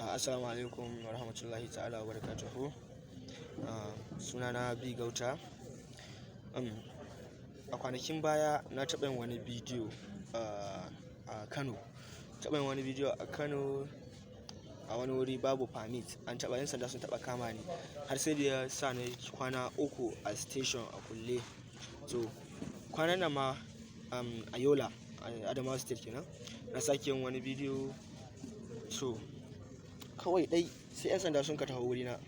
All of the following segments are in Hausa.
Assalamu alaikum wa rahmatullahi ta'ala wa barakatuhu. Sunana Bi Gauta. A kwanakin baya na taɓa yin wani bidiyo a Kano. A wani wuri babu permit. Yan sanda sun taɓa kama ni har sai da ya sa ni kwana 3 a station a kulle. So kwanan nan ma a Yola, Adamawa State kenan, na sake yin wani bidiyo. So kawai dai sai 'yan sanda sun ka taho wurina,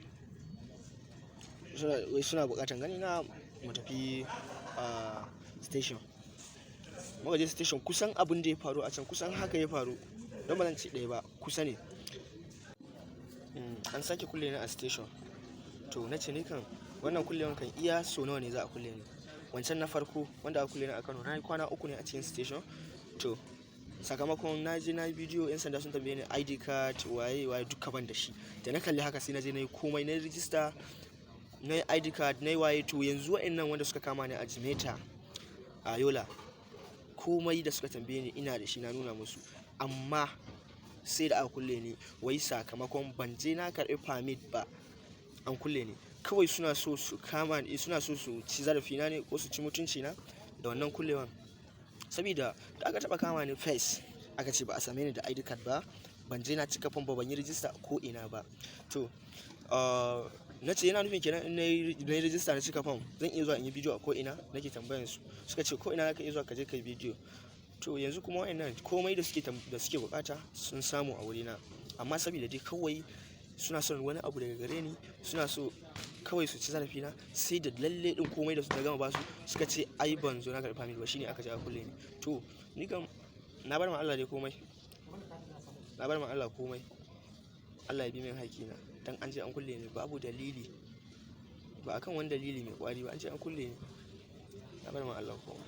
suna buƙatan gani na mu tafi station. Muka je station, kusan abin da ya faru a can kusan haka ya faru, don ba zan ce ɗaya ba, kusa ne. An sake kulle ni a station. To na ce ni kan wannan kullewan kan iya so nawa ne za a kulle ni. Wancan na farko wanda aka kulle ni a Kano, na yi kwana 3 ne a cikin station. To sakamakon na je na yi bidiyo, 'yan sanda sun tambaye ni ID card waye duka ban da shi. Da na kalli haka sai na je na yi komai, na yi register, na yi ID card, na yi waye. To yanzu wa'annan wanda suka kama ni a Jimeta a Yola, komai da suka tambaye ni ina da shi, na nuna musu. Amma sai da aka kulle ni, wai sakamakon ban je na karɓi permit ba, an kulle ni. Kawai suna so su kama ni, suna so su ci zarafi na ne ko su ci mutunci na da wannan kullewan. Sabida da aka taɓa kama ni first, aka ce ba a same ni da ID card ba, ban je na cika form ba, ban yi register ko ina ba. To na ce yana nufin kenan in na yi register na cika form zan iya zuwa in yi bidiyo a ko ina? Nake tambayan su. Suka ce ko ina zaka iya zuwa ka je ka yi bidiyo. To yanzu kuma wa'annan komai da suke bukata sun samu a wurina, amma saboda dai kawai suna son wani abu daga gare ni, suna so kawai su ci zarafi na, sai da lalle din komai da su gama basu suka ce ai ban zo na karɓi permit ba, shine aka je aka kulle ni. To ni kam na bar ma Allah dai komai, na bar ma Allah komai. Allah ya bi min haƙƙina, dan an je an kulle ni babu dalili, ba akan wani dalili mai ƙwari ba, an ce an kulle ni. Na bar ma Allah komai.